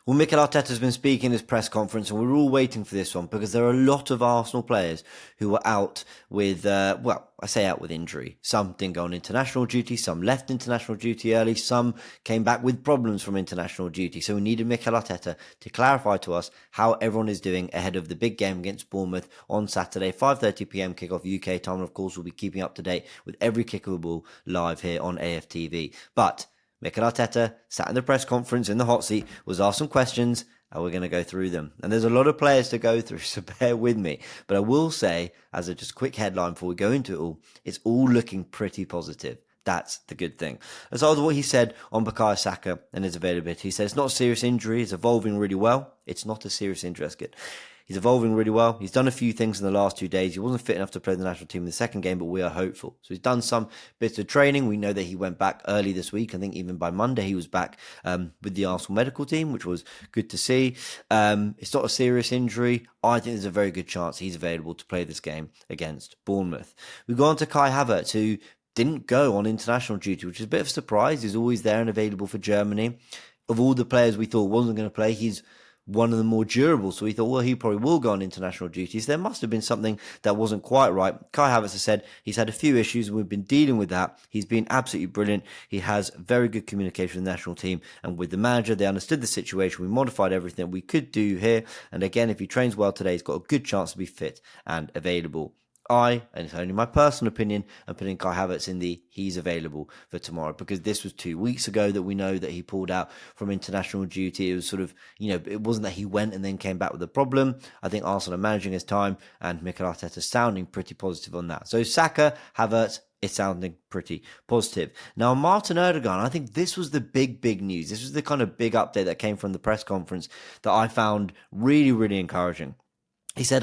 Well, Mikel Arteta's been speaking in his press conference, and we're all waiting for this one because there are a lot of Arsenal players who were out with, I say out with injury. Some didn't go on international duty, some left international duty early, some came back with problems from international duty. So we needed Mikel Arteta to clarify to us how everyone is doing ahead of the big game against Bournemouth on Saturday, 5:30 p.m. kickoff UK time. And of course, we'll be keeping up to date with every kick of the ball live here on AFTV. But Mikel Arteta sat in the press conference in the hot seat, was asked some questions, and we're going to go through them. And there's a lot of players to go through, so bear with me. But I will say, as a just quick headline before we go into it all, it's all looking pretty positive. That's the good thing. As far as what he said on Bukayo Saka and his availability, he said it's not a serious injury, it's evolving really well. It's not a serious injury, that's good. He's evolving really well. He's done a few things in the last 2 days. He wasn't fit enough to play the national team in the second game, but we are hopeful. So he's done some bits of training. We know that he went back early this week. I think even by Monday he was back with the Arsenal medical team, which was good to see. It's not a serious injury. I think there's a very good chance he's available to play this game against Bournemouth. We go on to Kai Havertz, who didn't go on international duty, which is a bit of a surprise. He's always there and available for Germany. Of all the players we thought wasn't going to play, he's one of the more durable. So we thought, well, he probably will go on international duties. There must have been something that wasn't quite right. Kai Havertz has said he's had a few issues and we've been dealing with that. He's been absolutely brilliant. He has very good communication with the national team and with the manager. They understood the situation. We modified everything we could do here. And again, if he trains well today, he's got a good chance to be fit and available. And it's only my personal opinion, I'm putting Kai Havertz in the he's available for tomorrow, because this was 2 weeks ago that we know that he pulled out from international duty. It was sort of, it wasn't that he went and then came back with a problem. I think Arsenal are managing his time and Mikel Arteta is sounding pretty positive on that. So Saka, Havertz, it's sounding pretty positive. Now, Martin Ødegaard, I think this was the big news. This was the kind of big update that came from the press conference that I found really, really encouraging. He said,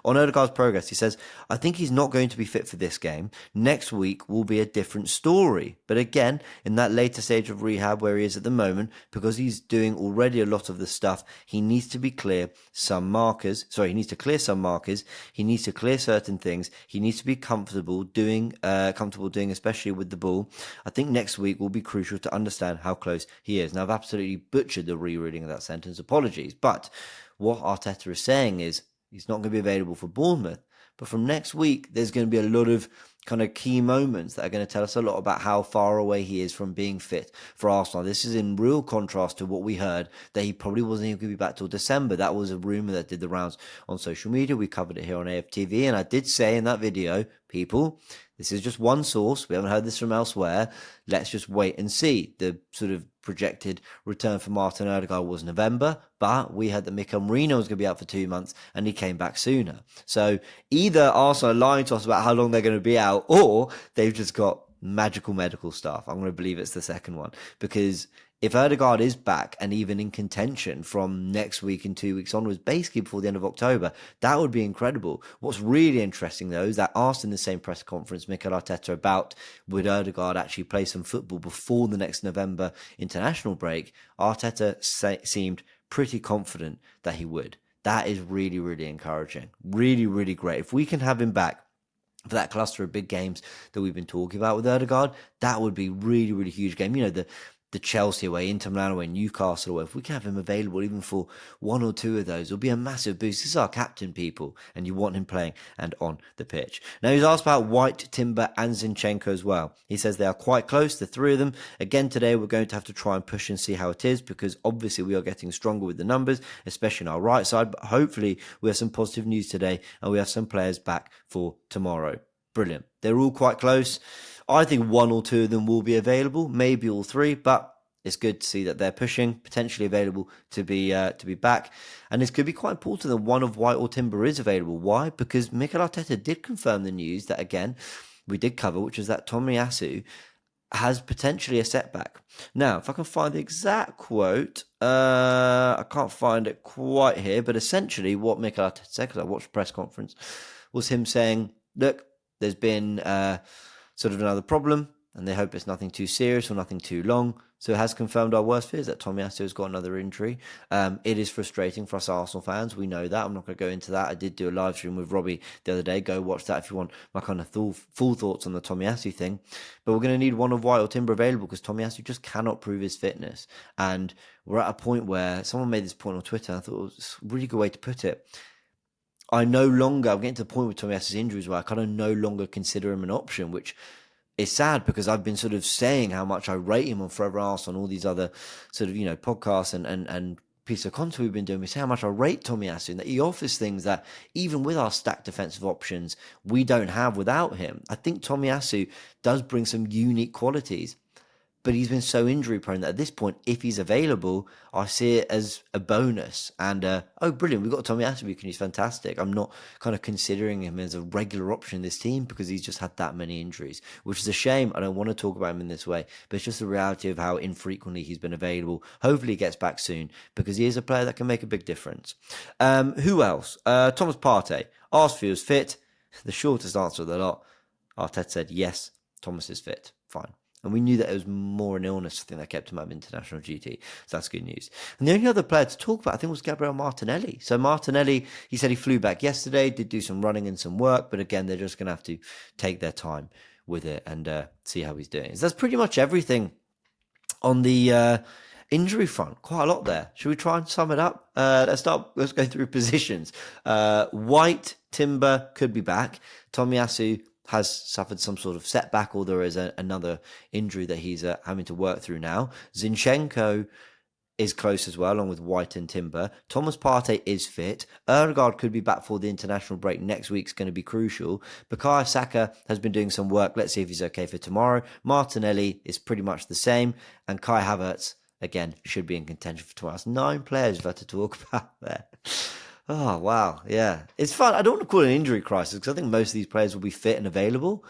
on Ødegaard's progress, he says, I think he's not going to be fit for this game. Next week will be a different story. But again, in that later stage of rehab where he is at the moment, because he's doing already a lot of the stuff, he needs to clear some markers. He needs to clear some markers. He needs to clear certain things. He needs to be comfortable doing, especially with the ball. I think next week will be crucial to understand how close he is. Now, I've absolutely butchered the rereading of that sentence. Apologies. But what Arteta is saying is, he's not going to be available for Bournemouth. But from next week, there's going to be a lot of kind of key moments that are going to tell us a lot about how far away he is from being fit for Arsenal. This is in real contrast to what we heard, that he probably wasn't even going to be back till December. That was a rumour that did the rounds on social media. We covered it here on AFTV. And I did say in that video, people, this is just one source. We haven't heard this from elsewhere. Let's just wait and see. The sort of projected return for Martin Ødegaard was November, but we heard that Mikel Merino was going to be out for 2 months and he came back sooner. So either Arsenal are lying to us about how long they're going to be out, or they've just got magical medical staff. I'm going to believe it's the second one, because if Ødegaard is back and even in contention from next week and 2 weeks onwards, basically before the end of October, that would be incredible. What's really interesting, though, is that asked in the same press conference, Mikel Arteta, about would Ødegaard actually play some football before the next November international break, Arteta seemed pretty confident that he would. That is really, really encouraging. Really, really great. If we can have him back for that cluster of big games that we've been talking about with Ødegaard, that would be really, really huge game. The Chelsea away, Inter Milan away, Newcastle away, if we can have him available even for one or two of those, it'll be a massive boost. This is our captain, people, and you want him playing and on the pitch. Now, he's asked about White, Timber and Zinchenko as well. He says they are quite close, the three of them. Again, today we're going to have to try and push and see how it is, because obviously we are getting stronger with the numbers, especially on our right side, but hopefully we have some positive news today and we have some players back for tomorrow. Brilliant. They're all quite close. I think one or two of them will be available, maybe all three, but it's good to see that they're pushing, potentially available to be back. And it's going to be quite important that one of White or Timber is available. Why? Because Mikel Arteta did confirm the news that, again, we did cover, which is that Tomiyasu has potentially a setback. Now, if I can find the exact quote, I can't find it quite here, but essentially what Mikel Arteta said, because I watched the press conference, was him saying, look, there's been sort of another problem. and they hope it's nothing too serious or nothing too long. So it has confirmed our worst fears that Tomiyasu has got another injury. It is frustrating for us Arsenal fans. We know that. I'm not going to go into that. I did do a live stream with Robbie the other day. Go watch that if you want my kind of full thoughts on the Tomiyasu thing. But we're going to need one of White or Timber available because Tomiyasu just cannot prove his fitness. And we're at a point where someone made this point on Twitter. I thought it was a really good way to put it. I'm getting to the point with Tomiyasu's injuries where I kind of no longer consider him an option, which is sad because I've been sort of saying how much I rate him on Forever Arsenal and all these other sort of, podcasts and piece of content we've been doing. We say how much I rate Tomiyasu and that he offers things that even with our stacked defensive options, we don't have without him. I think Tomiyasu does bring some unique qualities. But he's been so injury prone that at this point, if he's available, I see it as a bonus. And, brilliant, we've got Tomiyasu, and he's fantastic. I'm not kind of considering him as a regular option in this team because he's just had that many injuries, which is a shame. I don't want to talk about him in this way, but it's just the reality of how infrequently he's been available. Hopefully he gets back soon because he is a player that can make a big difference. Who else? Thomas Partey. Asked if he was fit. The shortest answer of the lot. Arteta said, yes, Thomas is fit. Fine. And we knew that it was more an illness, I think, that kept him out of international duty. So that's good news. And the only other player to talk about, I think, was Gabriel Martinelli. So Martinelli, he said he flew back yesterday, did do some running and some work. But again, they're just going to have to take their time with it and see how he's doing. So that's pretty much everything on the injury front. Quite a lot there. Should we try and sum it up? Let's go through positions. White, Timber could be back. Tomiyasu has suffered some sort of setback, or there is another injury that he's having to work through now. Zinchenko is close as well, along with White and Timber. Thomas Partey is fit. Ødegaard could be back for the international break. Next week's going to be crucial. Bukayo Saka has been doing some work. Let's see if he's okay for tomorrow. Martinelli is pretty much the same. And Kai Havertz, again, should be in contention for tomorrow. That's 9 players we've had to talk about there. Oh, wow. Yeah. It's fun. I don't want to call it an injury crisis because I think most of these players will be fit and available.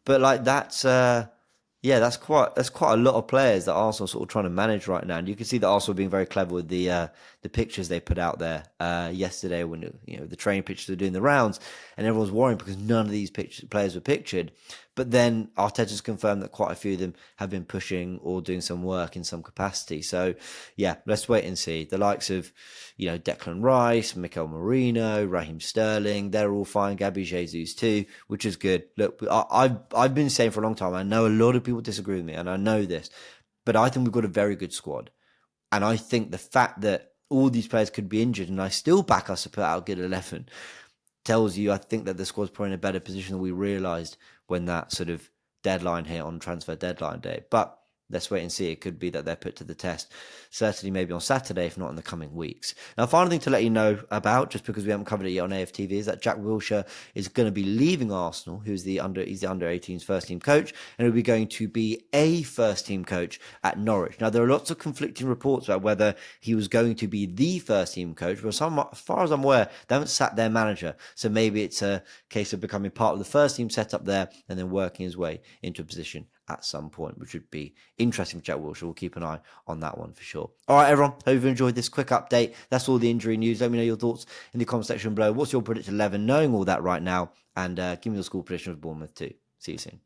But that's quite a lot of players that Arsenal are sort of trying to manage right now. And you can see that Arsenal being very clever with the pictures they put out there yesterday when the training pictures were doing the rounds, and everyone's worrying because none of these players were pictured. But then Arteta's confirmed that quite a few of them have been pushing or doing some work in some capacity. So, yeah, let's wait and see. The likes of, Declan Rice, Mikel Merino, Raheem Sterling, they're all fine. Gabby Jesus too, which is good. Look, I've been saying for a long time, I know a lot of people disagree with me, and I know this, but I think we've got a very good squad. And I think the fact that all these players could be injured, and I still back us to put out a good 11, tells you I think that the squad's probably in a better position than we realised when that sort of deadline hit on transfer deadline day. But let's wait and see. It could be that they're put to the test, certainly maybe on Saturday, if not in the coming weeks. Now, final thing to let you know about, just because we haven't covered it yet on AFTV, is that Jack Wilshere is going to be leaving Arsenal, he's the under-18s first-team coach, and he'll be going to be a first-team coach at Norwich. Now, there are lots of conflicting reports about whether he was going to be the first-team coach, but as far as I'm aware, they haven't sat their manager, so maybe it's a case of becoming part of the first-team setup there and then working his way into a position at some point, which would be interesting for Jack Wilshere. We'll keep an eye on that one for sure. All right, everyone. Hope you've enjoyed this quick update. That's all the injury news. Let me know your thoughts in the comment section below. What's your predicted 11? Knowing all that right now, and give me your score prediction of Bournemouth too. See you soon.